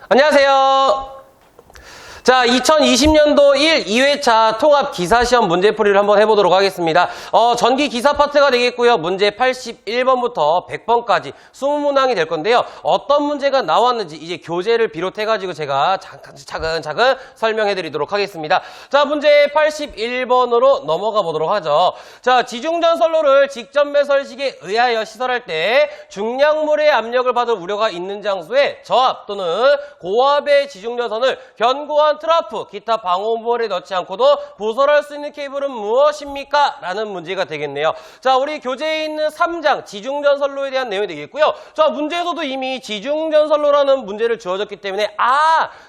안녕하세요. 자, 2020년도 1, 2회차 통합 기사시험 문제풀이를 한번 해보도록 하겠습니다. 전기 기사 파트가 되겠고요. 문제 81번부터 100번까지 20문항이 될 건데요. 어떤 문제가 나왔는지 이제 교재를 비롯해가지고 제가 차근차근 설명해드리도록 하겠습니다. 자, 문제 81번으로 넘어가 보도록 하죠. 자, 지중전선로를 직접 매설식에 의하여 시설할 때 중량물의 압력을 받을 우려가 있는 장소에 저압 또는 고압의 지중전선을 견고한 트라프, 기타 방호물에 넣지 않고도 부설할 수 있는 케이블은 무엇입니까? 라는 문제가 되겠네요. 자, 우리 교재에 있는 3장 지중전선로에 대한 내용이 되겠고요. 자, 문제에서도 이미 지중전선로라는 문제를 주어졌기 때문에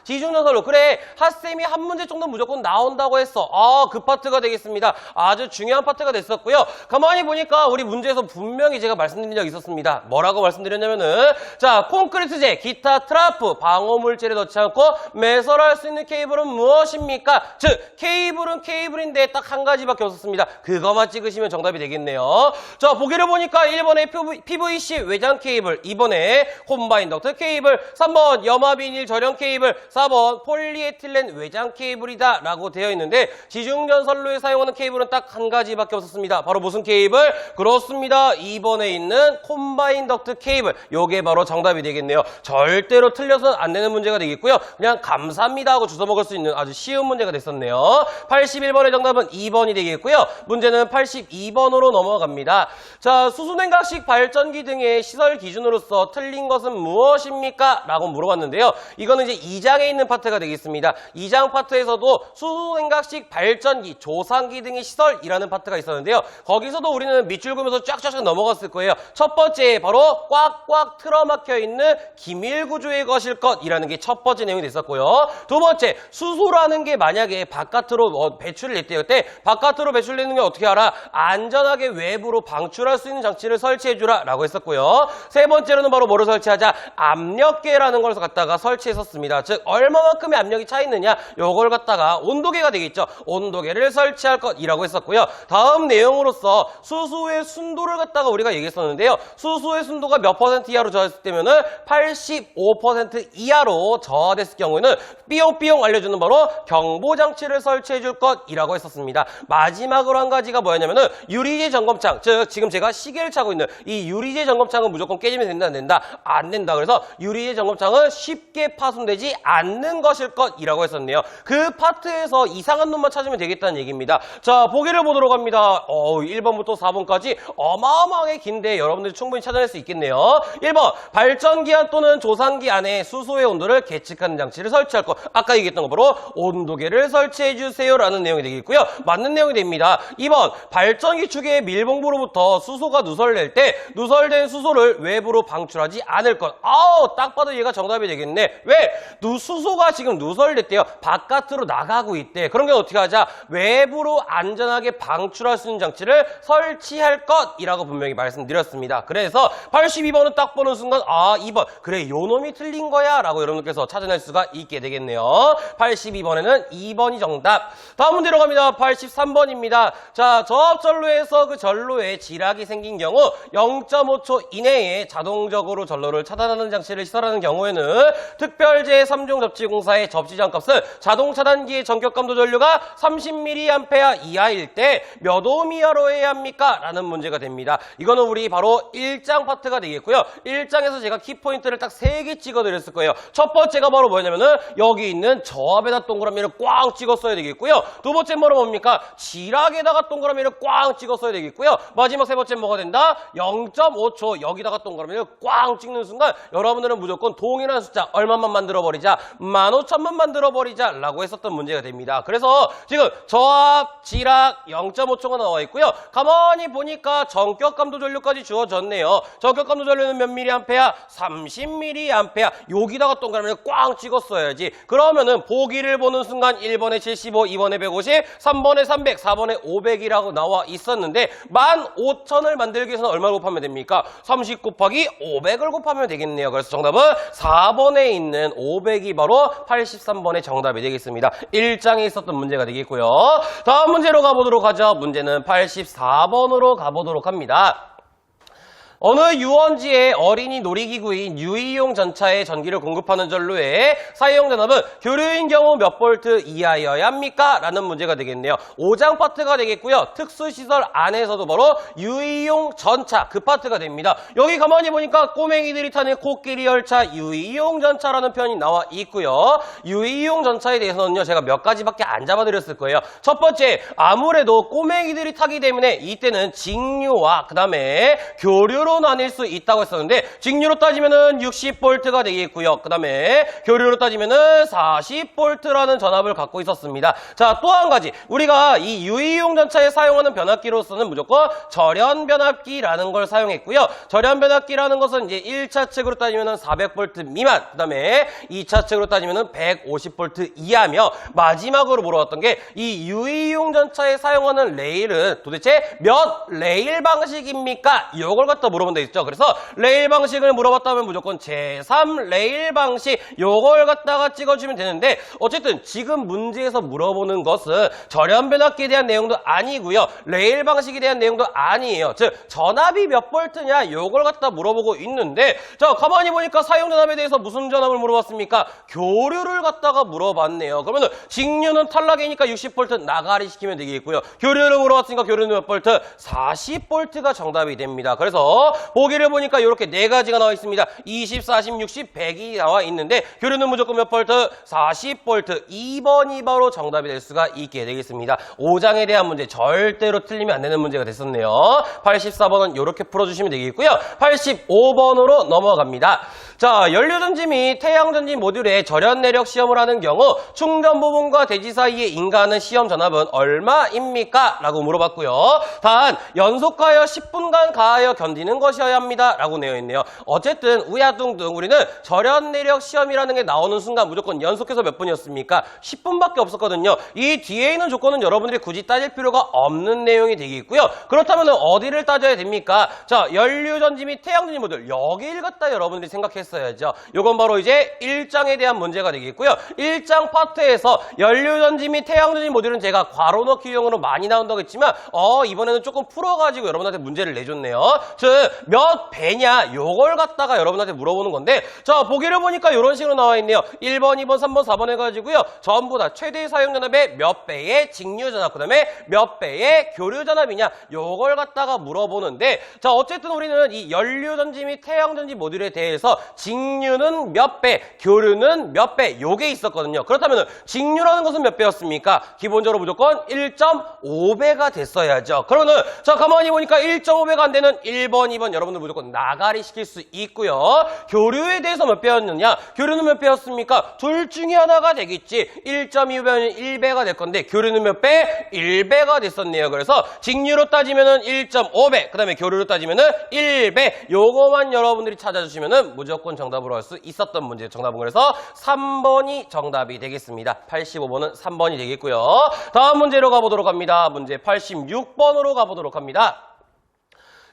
지중전선로 그래 핫쌤이 한 문제 정도 무조건 나온다고 했어. 그 파트가 되겠습니다. 아주 중요한 파트가 됐었고요. 가만히 보니까 우리 문제에서 분명히 제가 말씀드린 적이 있었습니다. 뭐라고 말씀드렸냐면은 자, 콘크리트재, 기타 트라프, 방호물질에 넣지 않고 매설할 수 있는 케이블은 무엇입니까? 즉, 케이블은 케이블인데 딱 한 가지밖에 없었습니다. 그거만 찍으시면 정답이 되겠네요. 자, 보기를 보니까 1번에 PVC 외장 케이블, 2번에 콤바인 덕트 케이블, 3번 염화비닐 절연 케이블, 4번 폴리에틸렌 외장 케이블이다 라고 되어 있는데 지중전선로에 사용하는 케이블은 딱 한 가지밖에 없었습니다. 바로 무슨 케이블? 그렇습니다. 2번에 있는 콤바인 덕트 케이블. 요게 바로 정답이 되겠네요. 절대로 틀려서는 안 되는 문제가 되겠고요. 그냥 감사합니다 하고 주워 먹을 수 있는 아주 쉬운 문제가 됐었네요. 81번의 정답은 2번이 되겠고요. 문제는 82번으로 넘어갑니다. 자, 수소냉각식 발전기 등의 시설 기준으로서 틀린 것은 무엇입니까? 라고 물어봤는데요. 이거는 이제 2장에 있는 파트가 되겠습니다. 2장 파트에서도 수소냉각식 발전기, 조상기 등의 시설이라는 파트가 있었는데요. 거기서도 우리는 밑줄 그으면서 쫙쫙 넘어갔을 거예요. 첫 번째 바로 꽉꽉 틀어막혀 있는 기밀구조의 것일 것이라는 게 첫 번째 내용이 됐었고요. 두 번째, 수소라는 게 만약에 바깥으로 배출을 냈대요. 그때 바깥으로 배출되는 게 어떻게 알아? 안전하게 외부로 방출할 수 있는 장치를 설치해주라 라고 했었고요. 세 번째로는 바로 뭐를 설치하자? 압력계라는 걸 갖다가 설치했었습니다. 즉 얼마만큼의 압력이 차 있느냐? 요걸 갖다가 온도계가 되겠죠. 온도계를 설치할 것이라고 했었고요. 다음 내용으로서 수소의 순도를 갖다가 우리가 얘기했었는데요. 수소의 순도가 몇 퍼센트 이하로 저하됐을 때면은 85% 이하로 저하됐을 경우에는 삐용삐용 알려주는 바로 경보장치를 설치해줄 것이라고 했었습니다. 마지막으로 한 가지가 뭐였냐면은 유리재 점검창, 즉 지금 제가 시계를 차고 있는 이 유리재 점검창은 무조건 깨지면 된다 안 된다? 안 된다. 그래서 유리재 점검창은 쉽게 파손되지 않는 것일 것이라고 했었네요. 그 파트에서 이상한 놈만 찾으면 되겠다는 얘기입니다. 자, 보기를 보도록 합니다. 1번부터 4번까지 어마어마하게 긴데 여러분들이 충분히 찾아낼 수 있겠네요. 1번, 발전기안 또는 조상기 안에 수소의 온도를 계측하는 장치를 설치할 것. 아까 얘기했던 거 바로 온도계를 설치해주세요 라는 내용이 되겠고요. 맞는 내용이 됩니다. 2번, 발전기 축의 밀봉부로부터 수소가 누설될 때 누설된 수소를 외부로 방출하지 않을 것. 딱 봐도 얘가 정답이 되겠네. 왜? 수소가 지금 누설됐대요. 바깥으로 나가고 있대. 그런 게 어떻게 하자? 외부로 안전하게 방출할 수 있는 장치를 설치할 것이라고 분명히 말씀드렸습니다. 그래서 82번은 딱 보는 순간 2번 그래 요 놈이 틀린 거야 라고 여러분들께서 찾아낼 수가 있게 되겠네요. 82번에는 2번이 정답. 다음 문제로 갑니다. 83번입니다. 자, 저압전로에서 그 전로에 지락이 생긴 경우 0.5초 이내에 자동적으로 전로를 차단하는 장치를 시설하는 경우에는 특별제 3종 접지공사의 접지장값은 자동 차단기의 전격감도 전류가 30mA 이하일 때 몇 오hm 이하로 해야 합니까? 라는 문제가 됩니다. 이거는 우리 바로 1장 파트가 되겠고요. 1장에서 제가 키포인트를 딱 3개 찍어드렸을 거예요. 첫 번째가 바로 뭐냐면은 여기 있는 저압에다 동그라미를 꽝 찍었어야 되겠고요. 두 번째 뭐로 뭡니까? 지락에다가 동그라미를 꽝 찍었어야 되겠고요. 마지막 세 번째 뭐가 된다? 0.5초 여기다가 동그라미를 꽝 찍는 순간 여러분들은 무조건 동일한 숫자 얼마만 만들어버리자? 15,000만 만들어버리자 라고 했었던 문제가 됩니다. 그래서 지금 저압, 지락 0.5초가 나와 있고요. 가만히 보니까 전격감도 전류까지 주어졌네요. 전격감도 전류는 몇 mA? 30mA. 여기다가 동그라미를 꽝 찍었어야지. 그러면은 보기를 보는 순간 1번에 75, 2번에 150, 3번에 300, 4번에 500이라고 나와 있었는데 15,000을 만들기 위해서는 얼마를 곱하면 됩니까? 30 곱하기 500을 곱하면 되겠네요. 그래서 정답은 4번에 있는 500이 바로 83번의 정답이 되겠습니다. 1장에 있었던 문제가 되겠고요. 다음 문제로 가보도록 하죠. 문제는 84번으로 가보도록 합니다. 어느 유원지의 어린이 놀이기구인 유이용 전차에 전기를 공급하는 전로에 사용 전압은 교류인 경우 몇 볼트 이하여야 합니까? 라는 문제가 되겠네요. 5장 파트가 되겠고요. 특수시설 안에서도 바로 유이용 전차 그 파트가 됩니다. 여기 가만히 보니까 꼬맹이들이 타는 코끼리 열차 유이용 전차라는 표현이 나와 있고요. 유이용 전차에 대해서는요. 제가 몇 가지밖에 안 잡아드렸을 거예요. 첫 번째, 아무래도 꼬맹이들이 타기 때문에 이때는 직류와 그 다음에 교류로 나뉠 수 있다고 했었는데 직류로 따지면은 60V가 되겠고요. 그 다음에 교류로 따지면은 40V라는 전압을 갖고 있었습니다. 자, 또 한 가지 우리가 이 유이용 전차에 사용하는 변압기로서는 무조건 절연 변압기라는 걸 사용했고요. 절연 변압기라는 것은 이제 1차 측으로 따지면은 400V 미만, 그 다음에 2차 측으로 따지면은 150V 이하며 마지막으로 물어봤던 게 이 유이용 전차에 사용하는 레일은 도대체 몇 레일 방식입니까? 이걸 갖다 물어본 데 있죠. 그래서 레일 방식을 물어봤다면 무조건 제3 레일 방식 요걸 갖다가 찍어주면 되는데 어쨌든 지금 문제에서 물어보는 것은 절연 변압기에 대한 내용도 아니고요. 레일 방식에 대한 내용도 아니에요. 즉 전압이 몇 볼트냐 요걸 갖다 물어보고 있는데 자 가만히 보니까 사용 전압에 대해서 무슨 전압을 물어봤습니까? 교류를 갖다가 물어봤네요. 그러면 직류는 탈락이니까 60V 나가리 시키면 되겠고요. 교류를 물어봤으니까 교류는 몇 볼트? 40V가 정답이 됩니다. 그래서 보기를 보니까 이렇게 네 가지가 나와 있습니다. 20, 40, 60, 100이 나와 있는데 교류는 무조건 몇 볼트? 40V. 2번이 바로 정답이 될 수가 있게 되겠습니다. 5장에 대한 문제 절대로 틀리면 안 되는 문제가 됐었네요. 84번은 이렇게 풀어주시면 되겠고요. 85번으로 넘어갑니다. 자, 연료전지 및 태양전지 모듈의 절연 내력 시험을 하는 경우 충전 부분과 대지 사이의 인가하는 시험 전압은 얼마입니까? 라고 물어봤고요. 단 연속하여 10분간 가하여 견디는 것이어야 합니다. 라고 되어 있네요. 어쨌든 우야둥둥 우리는 절연 내력 시험이라는 게 나오는 순간 무조건 연속해서 몇 분이었습니까? 10분밖에 없었거든요. 이 뒤에 있는 조건은 여러분들이 굳이 따질 필요가 없는 내용이 되겠고요. 그렇다면 어디를 따져야 됩니까? 자, 연료전지 및 태양전지 모듈 여기를 갖다 여러분들이 생각했어야죠. 요건 바로 이제 1장에 대한 문제가 되겠고요. 1장 파트에서 연료전지 및 태양전지 모듈은 제가 괄호 넣기 유형으로 많이 나온다고 했지만 이번에는 조금 풀어가지고 여러분한테 문제를 내줬네요. 즉 몇 배냐 요걸 갖다가 여러분한테 물어보는 건데 자 보기를 보니까 이런 식으로 나와 있네요. 1번, 2번, 3번, 4번 해가지고요. 전부 다 최대 사용 전압의 몇 배의 직류 전압 그 다음에 몇 배의 교류 전압이냐 요걸 갖다가 물어보는데 자 어쨌든 우리는 이 연료전지 및 태양전지 모듈에 대해서 직류는 몇 배, 교류는 몇 배 요게 있었거든요. 그렇다면 직류라는 것은 몇 배였습니까? 기본적으로 무조건 1.5배가 됐어야죠. 그러면은 자 가만히 보니까 1.5배가 안 되는 1번, 2번 여러분들 무조건 나가리 시킬 수 있고요. 교류에 대해서 몇 배였느냐? 교류는 몇 배였습니까? 둘 중에 하나가 되겠지. 1.2배는 1배가 될 건데 교류는 몇 배? 1배가 됐었네요. 그래서 직류로 따지면은 1.5배, 그 다음에 교류로 따지면은 1배. 요거만 여러분들이 찾아주시면은 무조건 정답으로 할 수 있었던 문제 정답은 그래서 3번이 정답이 되겠습니다. 85번은 3번이 되겠고요. 다음 문제로 가보도록 합니다. 문제 86번으로 가보도록 합니다.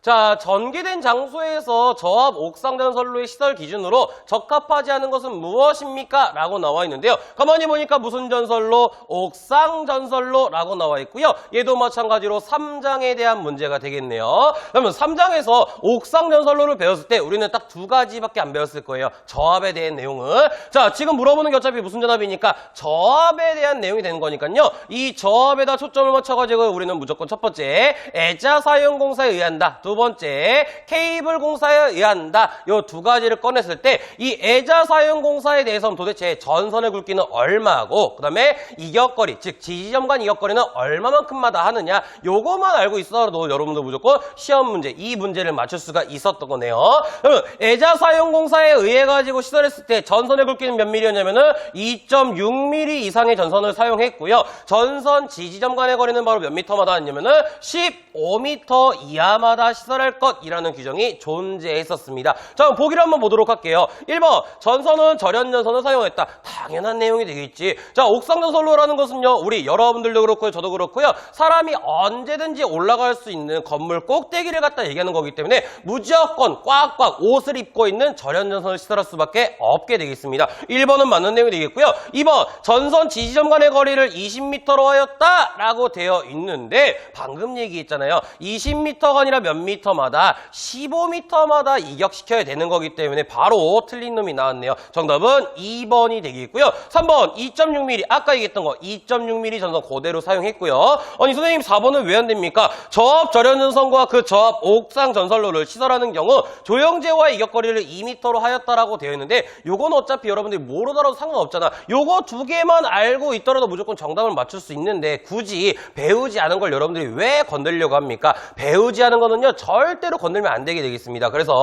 자, 전기된 장소에서 저압 옥상 전선로의 시설 기준으로 적합하지 않은 것은 무엇입니까? 라고 나와 있는데요. 가만히 보니까 무슨 전선로? 옥상 전선로라고 나와 있고요. 얘도 마찬가지로 3장에 대한 문제가 되겠네요. 그러면 3장에서 옥상 전선로를 배웠을 때 우리는 딱 두 가지밖에 안 배웠을 거예요. 저압에 대한 내용은. 자, 지금 물어보는 게 어차피 무슨 전압이니까 저압에 대한 내용이 되는 거니까요. 이 저압에다 초점을 맞춰가지고 우리는 무조건 첫 번째 애자 사용 공사에 의한다. 두 번째 케이블 공사에 의한다. 요 두 가지를 꺼냈을 때 이 애자 사용 공사에 대해서는 도대체 전선의 굵기는 얼마고 그 다음에 이격거리 즉 지지점 간 이격거리는 얼마만큼마다 하느냐 요거만 알고 있어도 여러분들 무조건 시험 문제 이 문제를 맞출 수가 있었던 거네요. 그러면 애자 사용 공사에 의해 가지고 시설했을 때 전선의 굵기는 몇 mm였냐면은 2.6mm 이상의 전선을 사용했고요. 전선 지지점 간의 거리는 바로 몇 미터마다 하냐면은 15m 이하마다 시설할 것이라는 규정이 존재했었습니다. 자, 보기를 한번 보도록 할게요. 1번, 전선은 절연 전선을 사용했다. 당연한 내용이 되겠지. 자, 옥상 전선로라는 것은요, 우리 여러분들도 그렇고요, 저도 그렇고요, 사람이 언제든지 올라갈 수 있는 건물 꼭대기를 갖다 얘기하는 거기 때문에 무조건 꽉꽉 옷을 입고 있는 절연 전선을 시설할 수밖에 없게 되겠습니다. 1번은 맞는 내용이 되겠고요. 2번, 전선 지지점 간의 거리를 20m로 하였다라고 되어 있는데 방금 얘기했잖아요. 20m가 아니라 몇 미터마다 15m마다 이격시켜야 되는 거기 때문에 바로 틀린 놈이 나왔네요. 정답은 2번이 되겠고요. 3번 2.6mm 아까 얘기했던 거 2.6mm 전선 그대로 사용했고요. 아니 선생님 4번은 왜 안 됩니까? 저압 절연 전선과 그 저압 옥상 전선로를 시설하는 경우 조영제와의 이격거리를 2m로 하였다라고 되어 있는데 요건 어차피 여러분들이 모르더라도 상관없잖아. 요거 두 개만 알고 있더라도 무조건 정답을 맞출 수 있는데 굳이 배우지 않은 걸 여러분들이 왜 건들려고 합니까? 배우지 않은 거는요 절대로 건들면 안 되게 되겠습니다. 그래서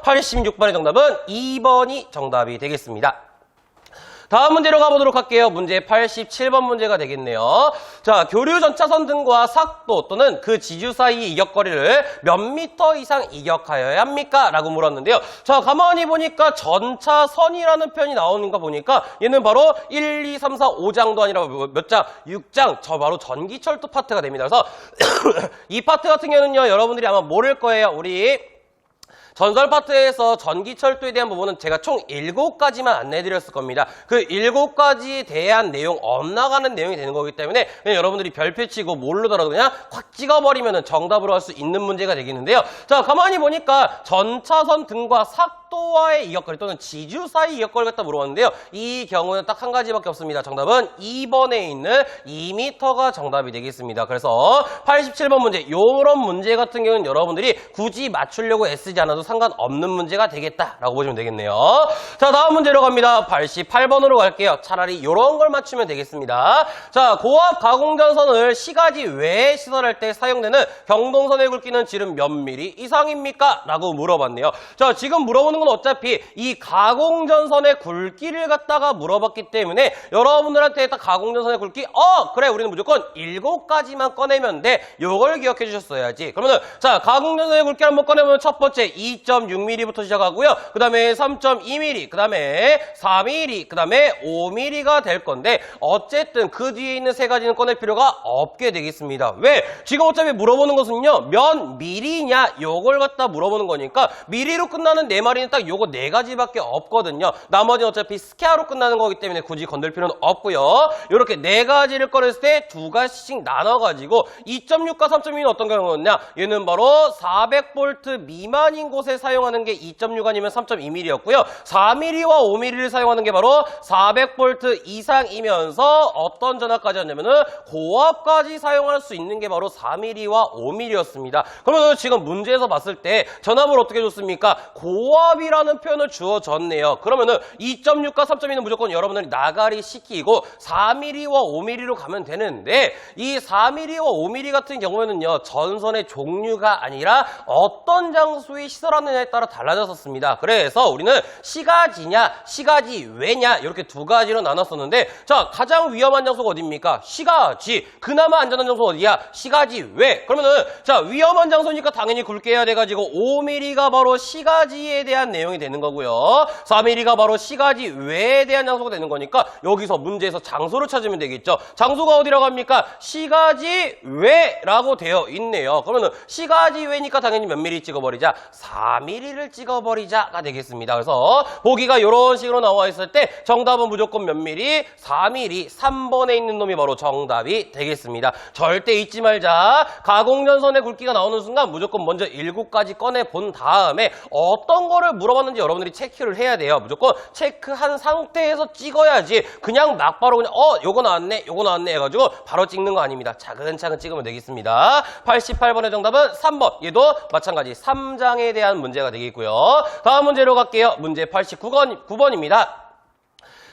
86번의 정답은 2번이 정답이 되겠습니다. 다음 문제로 가보도록 할게요. 문제 87번 문제가 되겠네요. 자, 교류 전차선 등과 삭도 또는 그 지주 사이의 이격거리를 몇 미터 이상 이격하여야 합니까? 라고 물었는데요. 자, 가만히 보니까 전차선이라는 표현이 나오는 거 보니까 얘는 바로 1, 2, 3, 4, 5장도 아니라 몇 장? 6장. 저 바로 전기철도 파트가 됩니다. 그래서 이 파트 같은 경우는요. 여러분들이 아마 모를 거예요. 우리 전설 파트에서 전기철도에 대한 부분은 제가 총 7가지만 안내해드렸을 겁니다. 그 7가지에 대한 내용, 엇나가는 내용이 되는 거기 때문에 그냥 여러분들이 별표 치고 모르더라도 그냥 확 찍어버리면 정답으로 할 수 있는 문제가 되겠는데요. 자, 가만히 보니까 전차선 등과 삭도와의 이격거리 또는 지주 사이 이격거리 갖다 물어봤는데요. 이 경우는 딱 한 가지밖에 없습니다. 정답은 2번에 있는 2m가 정답이 되겠습니다. 그래서 87번 문제, 이런 문제 같은 경우는 여러분들이 굳이 맞추려고 애쓰지 않아도 상관없는 문제가 되겠다라고 보시면 되겠네요. 자, 다음 문제로 갑니다. 88번으로 갈게요. 차라리 이런 걸 맞추면 되겠습니다. 자, 고압 가공전선을 시가지 외에 시설할 때 사용되는 경동선의 굵기는 지름 몇 미리 이상입니까? 라고 물어봤네요. 자, 지금 물어보는 건 어차피 이 가공전선의 굵기를 갖다가 물어봤기 때문에 여러분들한테 딱 가공전선의 굵기 그래 우리는 무조건 7가지만 꺼내면 돼. 요걸 기억해 주셨어야지. 그러면은 자, 가공전선의 굵기를 한번 꺼내보면 첫 번째 2.6mm부터 시작하고요. 그 다음에 3.2mm, 그 다음에 4mm, 그 다음에 5mm가 될 건데 어쨌든 그 뒤에 있는 세 가지는 꺼낼 필요가 없게 되겠습니다. 왜? 지금 어차피 물어보는 것은요. 몇 미리냐 요걸 갖다 물어보는 거니까 미리로 끝나는 네 마리는 딱 요거 네 가지밖에 없거든요. 나머지는 어차피 스퀘어로 끝나는 거기 때문에 굳이 건들 필요는 없고요. 요렇게 네 가지를 꺼냈을 때 두 가지씩 나눠가지고 2.6과 3.2는 어떤 경우였냐? 얘는 바로 400V 미만인 곳에 사용하는 게 2.6 아니면 3.2mm였고요. 4mm와 5mm를 사용하는 게 바로 400V 이상이면서 어떤 전압까지였냐면은 고압까지 사용할 수 있는 게 바로 4mm와 5mm였습니다. 그러면 지금 문제에서 봤을 때 전압을 어떻게 줬습니까? 고압이라는 표현을 주어졌네요. 그러면은 2.6과 3.2는 무조건 여러분들이 나가리 시키고 4mm와 5mm로 가면 되는데 이 4mm와 5mm 같은 경우에는요. 전선의 종류가 아니라 어떤 장소에 시설하느냐에 따라 달라졌었습니다. 그래서 우리는 시가지냐 시가지 외냐 이렇게 두 가지로 나눴었는데 자, 가장 위험한 장소가 어디입니까? 시가지. 그나마 안전한 장소 어디야? 시가지 외. 그러면은 자, 위험한 장소니까 당연히 굵게 해야 돼가지고 5mm가 바로 시가지에 대한 내용이 되는 거고요. 4mm가 바로 시가지 외에 대한 장소가 되는 거니까 여기서 문제에서 장소를 찾으면 되겠죠. 장소가 어디라고 합니까? 시가지 외라고 되어 있네요. 그러면은 시가지 외니까 당연히 몇 미리 찍어버리자? 4mm를 찍어버리자가 되겠습니다. 그래서 보기가 이런 식으로 나와 있을 때 정답은 무조건 몇 미리? 4mm. 3번에 있는 놈이 바로 정답이 되겠습니다. 절대 잊지 말자. 가공전선의 굵기가 나오는 순간 무조건 먼저 7가지 꺼내본 다음에 어떤 거를 물어봤는지 여러분들이 체크를 해야 돼요. 무조건 체크한 상태에서 찍어야지 그냥 막바로 그냥 요거 나왔네 요거 나왔네 해가지고 바로 찍는 거 아닙니다. 차근차근 찍으면 되겠습니다. 88번의 정답은 3번. 얘도 마찬가지 3장에 대한 문제가 되겠고요. 다음 문제로 갈게요. 문제 89번입니다.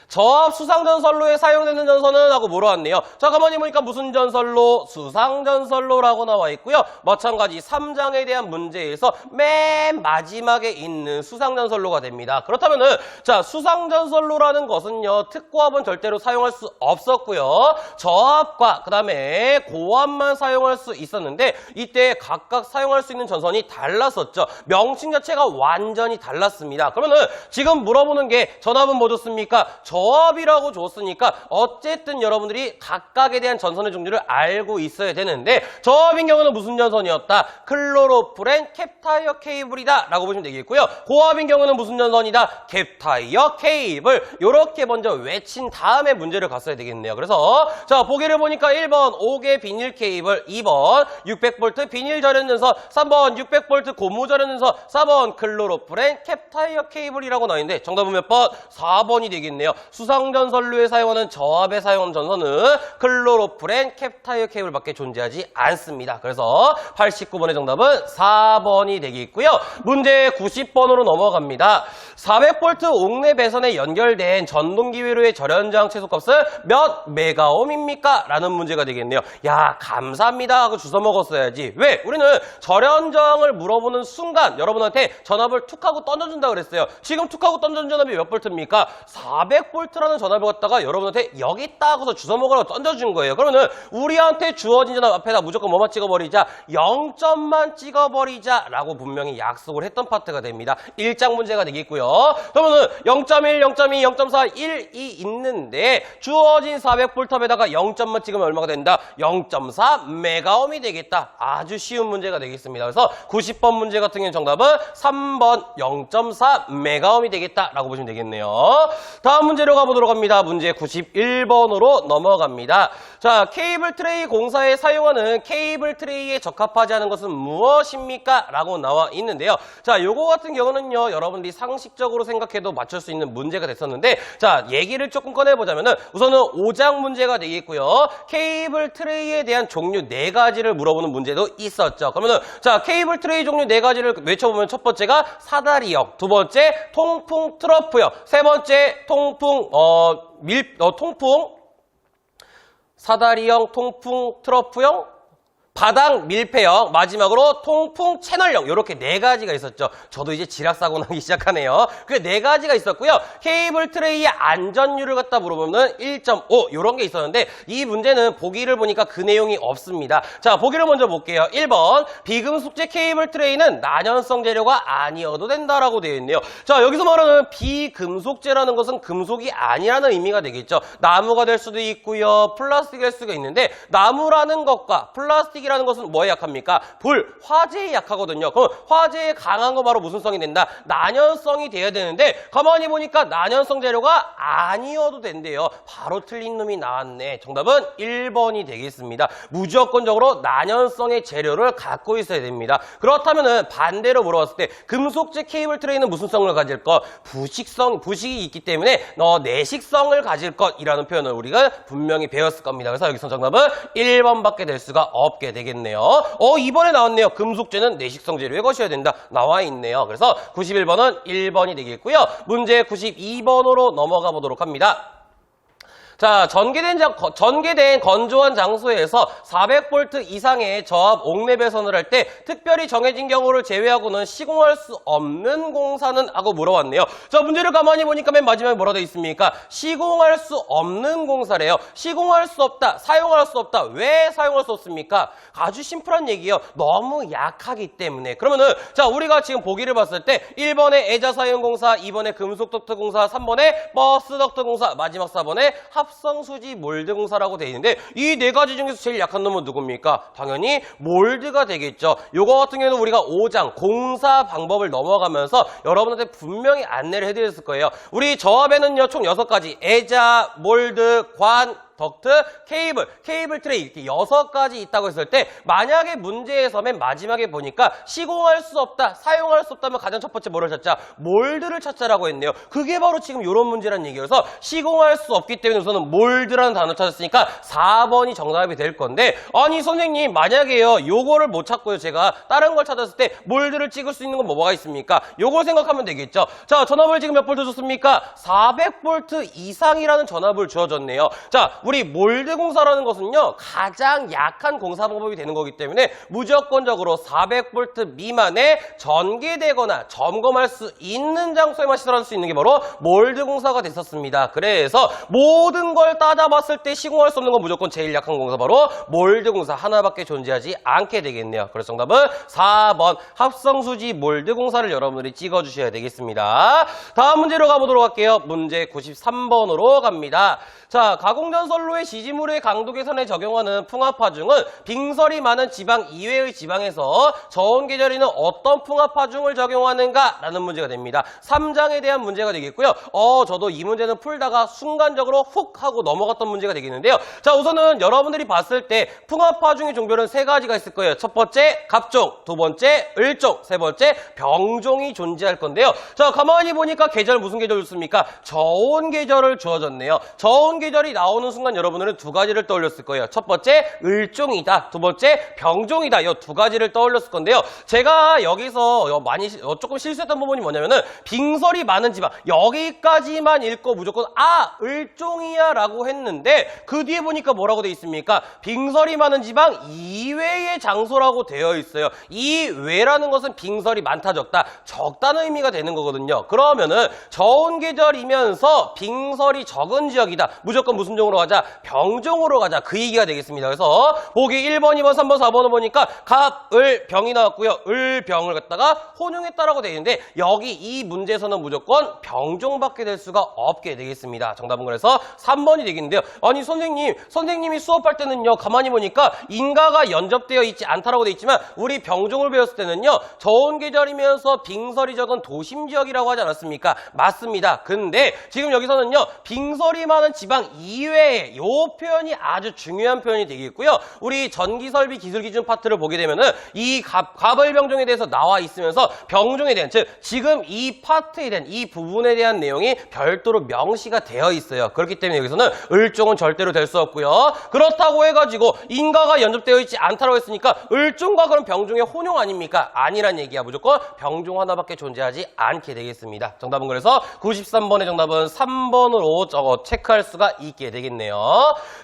저압 수상전선로에 사용되는 전선은 하고 물어왔네요. 자, 가만히 보니까 무슨 전선로? 수상전선로라고 나와 있고요. 마찬가지 3장에 대한 문제에서 맨 마지막에 있는 수상전선로가 됩니다. 그렇다면은 자, 수상전선로라는 것은요. 특고압은 절대로 사용할 수 없었고요. 저압과 그 다음에 고압만 사용할 수 있었는데 이때 각각 사용할 수 있는 전선이 달랐었죠. 명칭 자체가 완전히 달랐습니다. 그러면은 지금 물어보는 게 전압은 뭐 줬습니까? 저압이라고 줬으니까 어쨌든 여러분들이 각각에 대한 전선의 종류를 알고 있어야 되는데 저압인 경우는 무슨 전선이었다? 클로로프렌 캡타이어 케이블이다 라고 보시면 되겠고요. 고압인 경우는 무슨 전선이다? 캡타이어 케이블. 요렇게 먼저 외친 다음에 문제를 갔어야 되겠네요. 그래서 자 보기를 보니까 1번 5개 비닐 케이블, 2번 600V 비닐 절연전선, 3번 600V 고무 절연전선, 4번 클로로프렌 캡타이어 케이블이라고 나와있는데 정답은 몇 번? 4번이 되겠네요. 수상전선로에 사용하는 저압에 사용하는 전선은 클로로프렌 캡타이어 케이블밖에 존재하지 않습니다. 그래서 89번의 정답은 4번이 되겠고요. 문제 90번으로 넘어갑니다. 400V 옥내 배선에 연결된 전동기회로의 절연저항 최소값은 몇 메가옴입니까? 라는 문제가 되겠네요. 야 감사합니다 하고 주워 먹었어야지. 왜? 우리는 절연저항을 물어보는 순간 여러분한테 전압을 툭 하고 던져준다 그랬어요. 지금 툭 하고 던져준 전압이 몇 볼트입니까? 400V라는 전압을 갖다가 여러분한테 여기 있다 하고서 주워 먹으라고 던져준 거예요. 그러면은 우리한테 주어진 전압 앞에다 무조건 뭐만 찍어버리자? 0점만 찍어버리자 라고 분명히 약속을 했던 파트가 됩니다. 1장 문제가 되겠고요. 그러면은 0.1, 0.2, 0.4, 1, 2 있는데 주어진 400V에다가 0점만 찍으면 얼마가 된다? 0.4 메가옴이 되겠다. 아주 쉬운 문제가 되겠습니다. 그래서 90번 문제 같은 경우는 정답은 3번 0.4 메가옴이 되겠다라고 보시면 되겠네요. 다음 문제로 가보도록 합니다. 문제 91번으로 넘어갑니다. 자, 케이블 트레이 공사에 사용하는 케이블 트레이에 적합하지 않은 것은 무엇입니까? 라고 나와 있는데요. 자, 요거 같은 경우는요, 여러분들이 상식적으로 생각해도 맞출 수 있는 문제가 됐었는데, 자, 얘기를 조금 꺼내보자면은 우선은 5장 문제가 되겠고요. 케이블 트레이에 대한 종류 4가지를 물어보는 문제도 있었죠. 그러면은, 자, 케이블 트레이 종류 4가지를 외쳐보면 첫 번째가 사다리형, 두 번째 통풍 트러프형, 세 번째 통풍, 사다리형, 통풍 트러프형, 바닥 밀폐형, 마지막으로 통풍 채널형, 이렇게 4가지가 있었죠. 저도 이제 지락사고 나기 시작하네요. 그 4가지가 있었고요. 케이블 트레이의 안전율을 갖다 물어보면 1.5 이런 게 있었는데 이 문제는 보기를 보니까 그 내용이 없습니다. 자, 보기를 먼저 볼게요. 1번 비금속재 케이블 트레이는 난연성 재료가 아니어도 된다라고 되어 있네요. 자, 여기서 말하는 비금속재라는 것은 금속이 아니라는 의미가 되겠죠. 나무가 될 수도 있고요. 플라스틱이 될 수가 있는데 나무라는 것과 플라스틱 이라는 것은 뭐에 약합니까? 불, 화재에 약하거든요. 그럼 화재에 강한 거 바로 무슨 성이 된다? 난연성이 돼야 되는데 가만히 보니까 난연성 재료가 아니어도 된대요. 바로 틀린 놈이 나왔네. 정답은 1번이 되겠습니다. 무조건적으로 난연성의 재료를 갖고 있어야 됩니다. 그렇다면은 반대로 물어봤을 때 금속재 케이블 트레이는 무슨 성을 가질 것? 부식이 있기 때문에 내식성을 가질 것이라는 표현을 우리가 분명히 배웠을 겁니다. 그래서 여기서 정답은 1번밖에 될 수가 없게 되겠네요. 이번에 나왔네요. 금속재는 내식성 재료의 것이어야 된다. 나와 있네요. 그래서 91번은 1번이 되겠고요. 문제 92번으로 넘어가 보도록 합니다. 자, 전개된 건조한 장소에서 400V 이상의 저압 옥내 배선을 할 때 특별히 정해진 경우를 제외하고는 시공할 수 없는 공사는 하고 물어봤네요. 자, 문제를 가만히 보니까 맨 마지막에 뭐라 되어 있습니까? 시공할 수 없는 공사래요. 시공할 수 없다, 사용할 수 없다. 왜 사용할 수 없습니까? 아주 심플한 얘기예요. 너무 약하기 때문에. 그러면은 자, 우리가 지금 보기를 봤을 때 1번에 애자 사용 공사, 2번에 금속 덕트 공사, 3번에 버스 덕트 공사, 마지막 4번에 합성수지 몰드 공사라고 되어 있는데 이 4가지 중에서 제일 약한 놈은 누굽니까? 당연히 몰드가 되겠죠. 요거 같은 경우는 우리가 5장 공사 방법을 넘어가면서 여러분한테 분명히 안내를 해드렸을 거예요. 우리 저압에는요 총 6가지 애자, 몰드, 관, 덕트, 케이블 트레이 이렇게 6가지 있다고 했을 때 만약에 문제에서 맨 마지막에 보니까 시공할 수 없다, 사용할 수 없다면 가장 첫 번째 뭐를 찾자? 몰드를 찾자라고 했네요. 그게 바로 지금 이런 문제란 얘기여서 시공할 수 없기 때문에 우선은 몰드라는 단어 찾았으니까 4번이 정답이 될 건데 아니 선생님 만약에요 요거를 못 찾고요 제가 다른 걸 찾았을 때 몰드를 찍을 수 있는 건 뭐가 있습니까? 요걸 생각하면 되겠죠. 자, 전압을 지금 몇 볼트 줬습니까? 400V 이상이라는 전압을 주어졌네요. 자, 우리 몰드 공사라는 것은요, 가장 약한 공사 방법이 되는 거기 때문에 무조건적으로 400V 미만의 전개되거나 점검할 수 있는 장소에만 시설할 수 있는 게 바로 몰드 공사가 됐었습니다. 그래서 모든 걸 따져봤을 때 시공할 수 없는 건 무조건 제일 약한 공사, 바로 몰드 공사 하나밖에 존재하지 않게 되겠네요. 그래서 정답은 4번 합성수지 몰드 공사를 여러분들이 찍어주셔야 되겠습니다. 다음 문제로 가보도록 할게요. 문제 93번으로 갑니다. 자, 가공전선로의 지지물의 강도 개선에 적용하는 풍압하중은 빙설이 많은 지방 이외의 지방에서 저온 계절에는 어떤 풍압하중을 적용하는가? 라는 문제가 됩니다. 3장에 대한 문제가 되겠고요. 저도 이 문제는 풀다가 순간적으로 훅 하고 넘어갔던 문제가 되겠는데요. 자, 우선은 여러분들이 봤을 때 풍압하중의 종별은 세 가지가 있을 거예요. 첫 번째 갑종, 두 번째 을종, 세 번째 병종이 존재할 건데요. 자, 가만히 보니까 계절 무슨 계절 줬습니까? 저온 계절을 주어졌네요. 저온 계절이 나오는 순간 여러분들은 두 가지를 떠올렸을 거예요. 첫 번째 을종이다, 두 번째 병종이다. 이 두 가지를 떠올렸을 건데요. 제가 여기서 조금 실수했던 부분이 뭐냐면은 빙설이 많은 지방 여기까지만 읽고 무조건 을종이야 라고 했는데 그 뒤에 보니까 뭐라고 돼 있습니까? 빙설이 많은 지방 이외의 장소라고 되어 있어요. 이외라는 것은 빙설이 많다 적다, 적다는 의미가 되는 거거든요. 그러면은 저온 계절이면서 빙설이 적은 지역이다, 무조건 무슨 종으로 가자? 병종으로 가자, 그 얘기가 되겠습니다. 그래서 보기 1번, 2번, 3번, 4번을 보니까 갑, 을, 병이 나왔고요. 을, 병을 갖다가 혼용했다라고 되어 있는데 여기 이 문제에서는 무조건 병종밖에 될 수가 없게 되겠습니다. 정답은 그래서 3번이 되겠는데요. 아니 선생님이 수업할 때는요, 가만히 보니까 인가가 연접되어 있지 않다라고 되어 있지만 우리 병종을 배웠을 때는요, 저온 계절이면서 빙설이 적은 도심 지역이라고 하지 않았습니까? 맞습니다. 근데 지금 여기서는요, 빙설이 많은 지방 이외에 요 표현이 아주 중요한 표현이 되겠고요. 우리 전기설비 기술기준 파트를 보게 되면은 이 갑을병종에 대해서 나와 있으면서 병종에 대한, 즉 지금 이 파트에 대한 이 부분에 대한 내용이 별도로 명시가 되어 있어요. 그렇기 때문에 여기서는 을종은 절대로 될 수 없고요. 그렇다고 해가지고 인가가 연접되어 있지 않다고 했으니까 을종과 그럼 병종의 혼용 아닙니까? 아니란 얘기야. 무조건 병종 하나밖에 존재하지 않게 되겠습니다. 정답은 그래서 93번의 정답은 3번으로 체크할 수가 있게 되겠네요.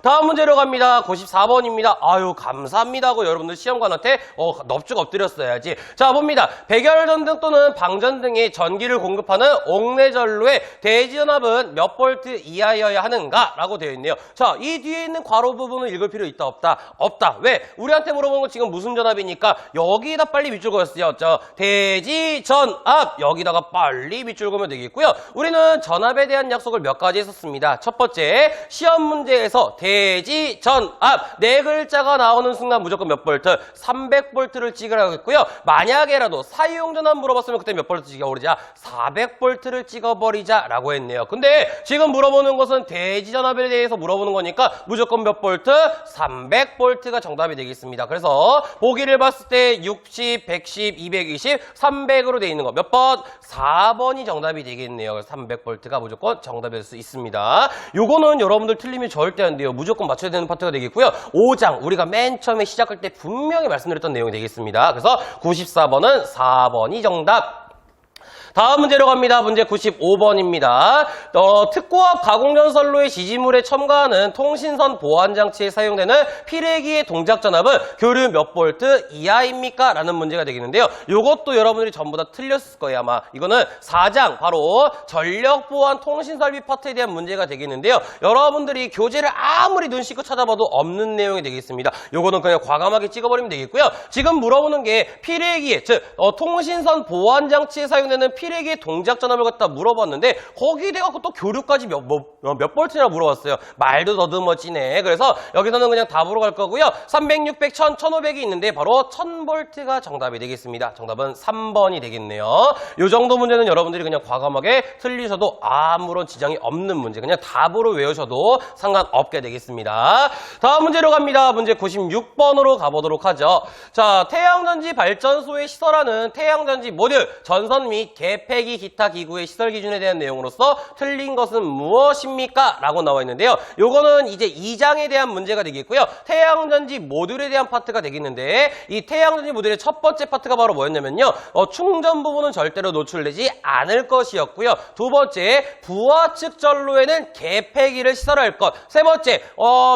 다음 문제로 갑니다. 94번입니다. 아유 감사합니다고 여러분들 시험관한테 넙죽 엎드렸어야지. 자, 봅니다. 백열전등 또는 방전 등의 전기를 공급하는 옥내전로의 대지전압은 몇 볼트 이하여야 하는가? 라고 되어 있네요. 자, 이 뒤에 있는 괄호 부분을 읽을 필요 있다 없다? 없다. 왜? 우리한테 물어보는 건 지금 무슨 전압이니까 여기다 빨리 밑줄 그었어요. 대지전압 여기다가 빨리 밑줄 그으면 되겠고요. 우리는 전압에 대한 약속을 몇 가지 했었습니다. 첫 번째, 시험 문제에서 대지전압 네 글자가 나오는 순간 무조건 몇 볼트? 300볼트를 찍으라고 했고요. 만약에라도 사이용전압 물어봤으면 그때 몇 볼트 찍어버리자? 400볼트를 찍어버리자라고 했네요. 근데 지금 물어보는 것은 대지전압에 대해서 물어보는 거니까 무조건 몇 볼트? 300볼트가 정답이 되겠습니다. 그래서 보기를 봤을 때 60, 110, 220, 300으로 되어 있는 거 몇 번? 4번이 정답이 되겠네요. 그래서 300볼트가 무조건 정답이 될 수 있습니다. 요거는 여러분들 틀리면 절대 안 돼요. 무조건 맞춰야 되는 파트가 되겠고요. 5장 우리가 맨 처음에 시작할 때 분명히 말씀드렸던 내용이 되겠습니다. 그래서 94번은 4번이 정답. 다음 문제로 갑니다. 문제 95번입니다. 특고압 가공전선로의 지지물에 첨가하는 통신선 보안장치에 사용되는 피레기의 동작전압은 교류 몇 볼트 이하입니까? 라는 문제가 되겠는데요. 이것도 여러분들이 전부 다 틀렸을 거예요. 아마 이거는 4장 바로 전력보안 통신설비 파트에 대한 문제가 되겠는데요. 여러분들이 교재를 아무리 눈 씻고 찾아봐도 없는 내용이 되겠습니다. 이거는 그냥 과감하게 찍어버리면 되겠고요. 지금 물어보는 게 피레기, 즉 통신선 보안장치에 사용되는 피레기의 동작 전압을 갖다 물어봤는데 거기에 대해 또 교류까지 몇 볼트나 물어봤어요. 말도 더듬어지네. 그래서 여기서는 그냥 답으로 갈 거고요. 300, 600, 1000, 1500이 있는데 바로 1000볼트가 정답이 되겠습니다. 정답은 3번이 되겠네요. 이 정도 문제는 여러분들이 그냥 과감하게 틀리셔도 아무런 지장이 없는 문제, 그냥 답으로 외우셔도 상관없게 되겠습니다. 다음 문제로 갑니다. 문제 96번으로 가보도록 하죠. 자, 태양전지 발전소에 시설하는 태양전지 모듈, 전선 및 개폐기 기타 기구의 시설 기준에 대한 내용으로서 틀린 것은 무엇입니까? 무엇입니까? 라고 나와 있는데요. 요거는 이제 2장에 대한 문제가 되겠고요. 태양전지 모듈에 대한 파트가 되겠는데 이 태양전지 모듈의 첫 번째 파트가 바로 뭐였냐면요. 충전 부분은 절대로 노출되지 않을 것이었고요. 두 번째, 부하측 전로에는 개폐기를 시설할 것. 세 번째,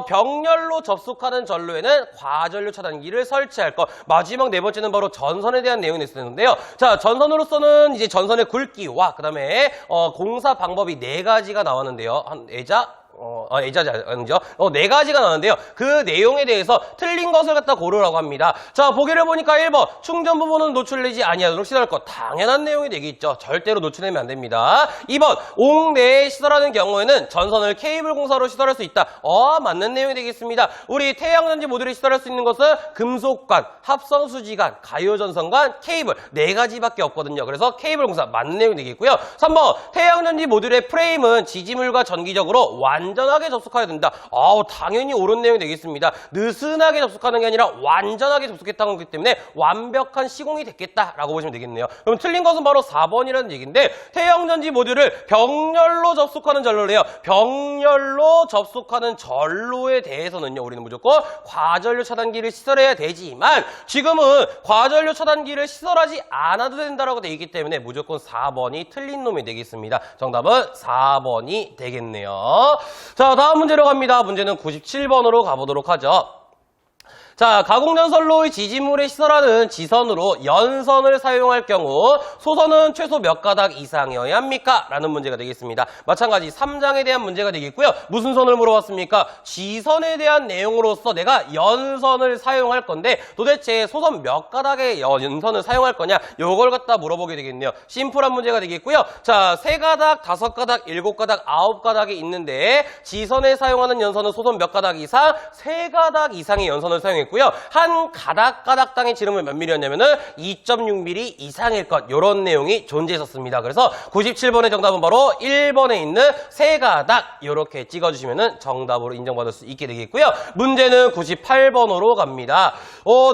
병렬로 접속하는 전로에는 과전류 차단기를 설치할 것. 마지막 네 번째는 바로 전선에 대한 내용이 있었는데요. 자, 전선으로서는 이제 전선의 굵기와 그다음에 공사 방법이 네 가지가 나왔는데요. 아니죠. 네 가지가 나왔는데요. 그 내용에 대해서 틀린 것을 갖다 고르라고 합니다. 자, 보기를 보니까 1번, 충전 부분은 노출되지 아니하도록 시설할 것. 당연한 내용이 되겠죠. 절대로 노출되면 안 됩니다. 2번, 옥 내에 시설하는 경우에는 전선을 케이블 공사로 시설할 수 있다. 맞는 내용이 되겠습니다. 우리 태양전지 모듈에 시설할 수 있는 것은 금속관, 합성수지관, 가요전선관, 케이블 네 가지밖에 없거든요. 그래서 케이블 공사 맞는 내용이 되겠고요. 3번, 태양전지 모듈의 프레임은 지지물과 전기적으로 완전하게 접속해야 된다. 당연히 옳은 내용이 되겠습니다. 느슨하게 접속하는 게 아니라 완전하게 접속했다는 거기 때문에 완벽한 시공이 됐겠다라고 보시면 되겠네요. 그럼 틀린 것은 바로 4번이라는 얘기인데 태양전지 모듈을 병렬로 접속하는 전로래요. 병렬로 접속하는 전로에 대해서는요. 우리는 무조건 과전류 차단기를 시설해야 되지만 지금은 과전류 차단기를 시설하지 않아도 된다라고 되어 있기 때문에 무조건 4번이 틀린 놈이 되겠습니다. 정답은 4번이 되겠네요. 자, 다음 문제로 갑니다. 문제는 97번으로 가보도록 하죠. 자, 가공전선로의 지지물에 시설하는 지선으로 연선을 사용할 경우 소선은 최소 몇 가닥 이상이어야 합니까? 라는 문제가 되겠습니다. 마찬가지 3장에 대한 문제가 되겠고요. 무슨 선을 물어봤습니까? 지선에 대한 내용으로서 내가 연선을 사용할 건데 도대체 소선 몇 가닥의 연선을 사용할 거냐? 요걸 갖다 물어보게 되겠네요. 심플한 문제가 되겠고요. 자, 3가닥, 5가닥, 7가닥, 9가닥이 있는데 지선에 사용하는 연선은 소선 몇 가닥 이상? 3가닥 이상의 연선을 사용했고요. 한 가닥가닥당의 지름은 몇 mm였냐면은 2.6mm 이상일 것. 이런 내용이 존재했었습니다. 그래서 97번의 정답은 바로 1번에 있는 3가닥 이렇게 찍어주시면은 정답으로 인정받을 수 있게 되겠고요. 문제는 98번으로 갑니다.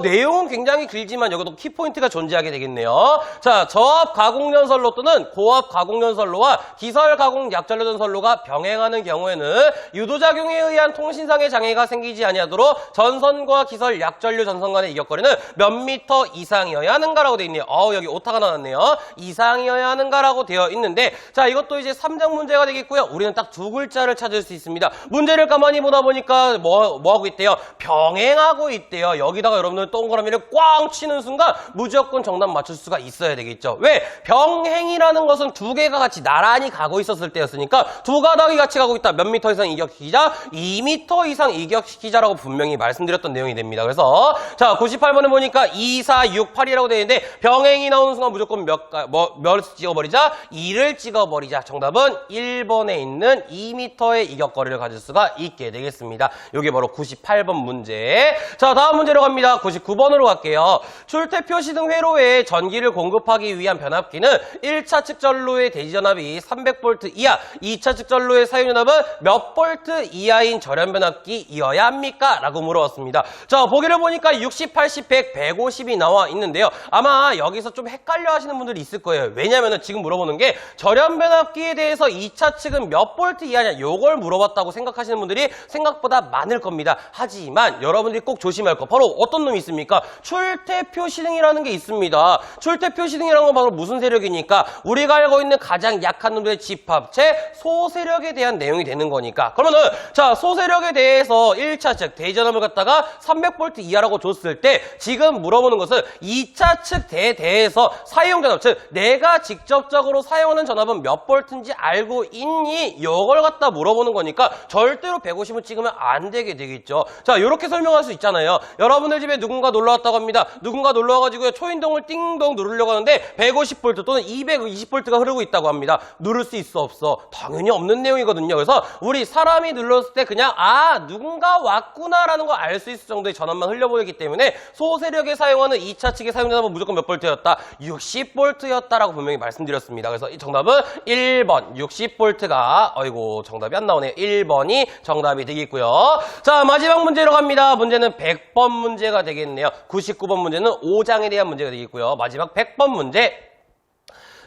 내용은 굉장히 길지만 여기도 키포인트가 존재하게 되겠네요. 자, 저압 가공연선로 또는 고압 가공연선로와 기설 가공 약전류전선로가 병행하는 경우에는 유도작용에 의한 통신상의 장애가 생기지 아니하도록 전선과 기설 약전류 전선 간의 이격거리는 몇 미터 이상이어야 하는가라고 되어 있네요. 여기 오타가 나왔네요. 이상이어야 하는가라고 되어 있는데 자, 이것도 이제 3장 문제가 되겠고요. 우리는 딱 두 글자를 찾을 수 있습니다. 문제를 가만히 보다 보니까 뭐 하고 있대요? 병행하고 있대요. 여기다가 여러분들 동그라미를 꽝 치는 순간 무조건 정답 맞출 수가 있어야 되겠죠. 왜? 병행이라는 것은 두 개가 같이 나란히 가고 있었을 때였으니까 두 가닥이 같이 가고 있다. 몇 미터 이상 이격시키자? 2미터 이상 이격시키자라고 분명히 말씀드렸던 내용이 됩니다. 그래서 자, 98번에 보니까 2, 4, 6, 8이라고 되어 있는데 병행이 나오는 순간 무조건 몇 찍어버리자? 2를 찍어버리자. 정답은 1번에 있는 2m의 이격거리를 가질 수가 있게 되겠습니다. 이게 바로 98번 문제. 자, 다음 문제로 갑니다. 99번으로 갈게요. 출퇴표시 등 회로에 전기를 공급하기 위한 변압기는 1차 측 전로의 대지전압이 300V 이하, 2차 측 전로의 사용전압은 몇 볼트 이하인 절연 변압기이어야 합니까? 라고 물어봤습니다. 자, 보기를 보니까 60, 80, 100, 150이 나와 있는데요. 아마 여기서 좀 헷갈려 하시는 분들이 있을 거예요. 왜냐면은 지금 물어보는 게 절연 변압기에 대해서 2차 측은 몇 볼트 이하냐 요걸 물어봤다고 생각하시는 분들이 생각보다 많을 겁니다. 하지만 여러분들이 꼭 조심할 거 바로 어떤 놈이 있습니까? 출퇴표시등이라는 게 있습니다. 출퇴표시등이라는 건 바로 무슨 세력이니까 우리가 알고 있는 가장 약한 놈들의 집합체 소세력에 대한 내용이 되는 거니까 그러면은 자, 소세력에 대해서 1차 측 대전압을 갖다가 300V 이하라고 줬을 때 지금 물어보는 것은 2차 측 대에서 사용 전압, 즉 내가 직접적으로 사용하는 전압은 몇 볼트인지 알고 있니? 이걸 갖다 물어보는 거니까 절대로 150을 찍으면 안 되게 되겠죠. 자, 이렇게 설명할 수 있잖아요. 여러분들 집에 누군가 놀러 왔다고 합니다. 누군가 놀러 와가지고 초인종을 띵동 누르려고 하는데 150V 또는 220V가 흐르고 있다고 합니다. 누를 수 있어 없어? 당연히 없는 내용이거든요. 그래서 우리 사람이 눌렀을 때 그냥 누군가 왔구나라는 걸 알 수 있을 정도의 전압만 흘려보이기 때문에 소세력에 사용하는 2차 측의 사용전압은 무조건 몇 볼트였다? 60V였다라고 분명히 말씀드렸습니다. 그래서 이 정답은 1번 60V가 정답이 안 나오네요. 1번이 정답이 되겠고요. 자, 마지막 문제로 갑니다. 문제는 100번 문제가 되겠네요. 99번 문제는 5장에 대한 문제가 되겠고요. 마지막 100번 문제.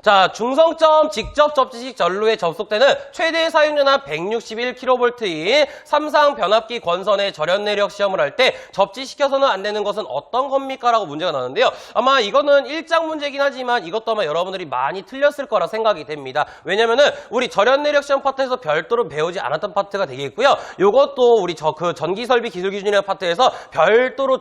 자, 중성점 직접 접지식 전루에 접속되는 최대 사용연합 161kV인 삼상 변압기 권선의 절연 내력 시험을 할 때 접지시켜서는 안 되는 것은 어떤 겁니까? 라고 문제가 나왔는데요. 아마 이거는 1장 문제긴 하지만 이것도 아마 여러분들이 많이 틀렸을 거라 생각이 됩니다. 왜냐면은 우리 절연 내력 시험 파트에서 별도로 배우지 않았던 파트가 되겠고요. 요것도 우리 그 전기설비 기술기준이라는 파트에서 별도로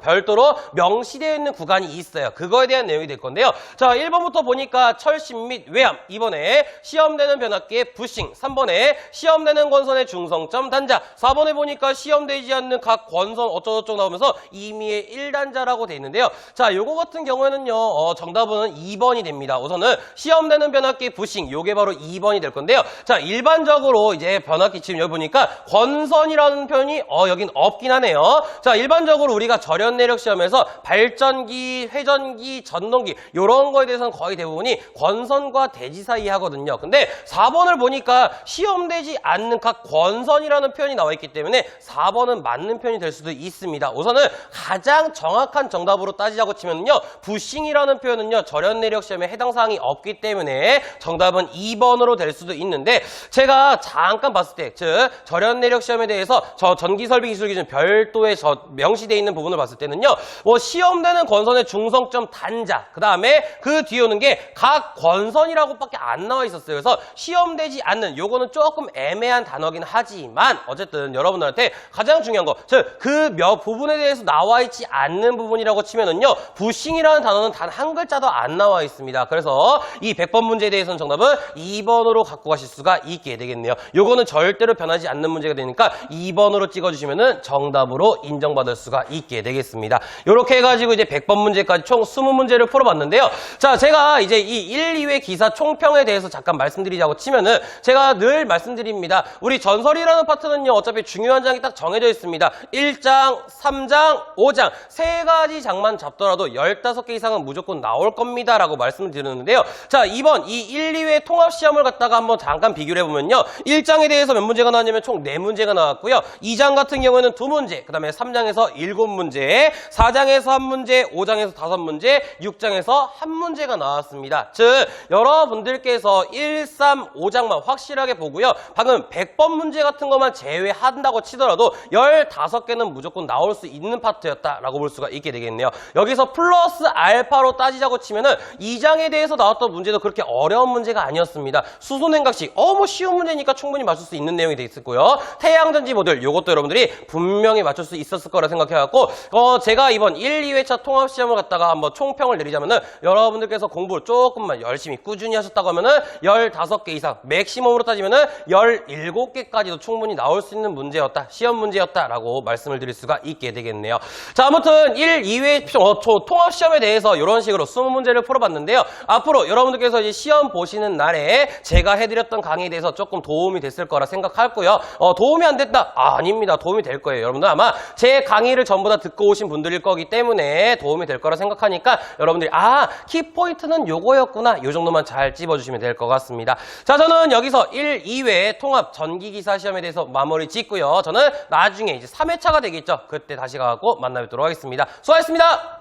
별도로 명시되어 있는 구간이 있어요. 그거에 대한 내용이 될 건데요. 자, 1번부터 보니까 철심 및 외암, 2번에 시험되는 변압기의 부싱, 3번에 시험되는 권선의 중성점 단자, 4번에 보니까 시험되지 않는 각 권선 어쩌고저쩌고 나오면서 임의의 1단자라고 돼 있는데요. 자, 요거 같은 경우에는요, 정답은 2번이 됩니다. 우선은 시험되는 변압기 부싱, 요게 바로 2번이 될 건데요. 자, 일반적으로 이제 변압기 지금 여기 보니까 권선이라는 표현이 여긴 없긴 하네요. 자, 일반적으로 우리가 절연 내력 시험에서 발전기, 회전기, 전동기 요런 거에 대해서는 거의 대부분이 권선과 대지 사이 하거든요. 근데 4번을 보니까 시험되지 않는 각 권선이라는 표현이 나와 있기 때문에 4번은 맞는 표현이 될 수도 있습니다. 우선은 가장 정확한 정답으로 따지자고 치면요, 부싱이라는 표현은요 절연 내력 시험에 해당 사항이 없기 때문에 정답은 2번으로 될 수도 있는데, 제가 잠깐 봤을 때 즉 절연 내력 시험에 대해서 저 전기설비 기술 기준 별도의 명시되어 있는 부분을 봤을 때는요, 시험되는 권선의 중성점 단자, 그 다음에 그 뒤에 오는 게 각 권선이라고밖에 안 나와 있었어요. 그래서 시험되지 않는 요거는 조금 애매한 단어긴 하지만 어쨌든 여러분들한테 가장 중요한 거, 즉 그 몇 부분에 대해서 나와 있지 않는 부분이라고 치면은요, 부싱이라는 단어는 단 한 글자도 안 나와 있습니다. 그래서 이 100번 문제에 대해서는 정답은 2번으로 갖고 가실 수가 있게 되겠네요. 요거는 절대로 변하지 않는 문제가 되니까 2번으로 찍어주시면은 정답으로 인정받을 수가 있게 되겠습니다. 요렇게 해가지고 이제 100번 문제까지 총 20문제를 풀어봤는데요. 자, 제가 이제 이 1, 2회 기사 총평에 대해서 잠깐 말씀드리자고 치면은, 제가 늘 말씀드립니다. 우리 전설이라는 파트는요, 어차피 중요한 장이 딱 정해져 있습니다. 1장, 3장, 5장 세 가지 장만 잡더라도 15개 이상은 무조건 나올 겁니다 라고 말씀을 드리는데요. 자, 이번 이 1, 2회 통합시험을 갖다가 한번 잠깐 비교를 해보면요, 1장에 대해서 몇 문제가 나왔냐면 총 4문제가 나왔고요. 2장 같은 경우에는 2문제, 그 다음에 3장에서 7문제, 4장에서 1문제, 5장에서 5문제, 6장에서 1문제가 나왔습니다. 즉 여러분들께서 1, 3, 5장만 확실하게 보고요, 방금 100번 문제 같은 것만 제외한다고 치더라도 15개는 무조건 나올 수 있는 파트였다라고 볼 수가 있게 되겠네요. 여기서 플러스 알파로 따지자고 치면은 2장에 대해서 나왔던 문제도 그렇게 어려운 문제가 아니었습니다. 수소냉각식 뭐 쉬운 문제니까 충분히 맞출 수 있는 내용이 돼 있었고요. 태양전지 모듈 요것도 여러분들이 분명히 맞출 수 있었을 거라 생각해갖고 제가 이번 1, 2회차 통합시험을 갖다가 한번 총평을 내리자면은, 여러분들께서 공부 조금만 열심히 꾸준히 하셨다고 하면은 15개 이상, 맥시멈으로 따지면은 17개까지도 충분히 나올 수 있는 문제였다, 시험 문제였다라고 말씀을 드릴 수가 있게 되겠네요. 자, 아무튼 1, 2회 통합시험에 대해서 이런 식으로 20문제를 풀어봤는데요. 앞으로 여러분들께서 이제 시험 보시는 날에 제가 해드렸던 강의에 대해서 조금 도움이 됐을 거라 생각하고요. 도움이 안 됐다? 아닙니다. 도움이 될 거예요. 여러분들 아마 제 강의를 전부 다 듣고 오신 분들일 거기 때문에 도움이 될 거라 생각하니까 여러분들이 키포인트는 요거였구나, 요 정도만 잘 찝어주시면 될 것 같습니다. 자, 저는 여기서 1, 2회 통합 전기기사 시험에 대해서 마무리 짓고요. 저는 나중에 이제 3회차가 되겠죠. 그때 다시 가고 만나뵙도록 하겠습니다. 수고하셨습니다.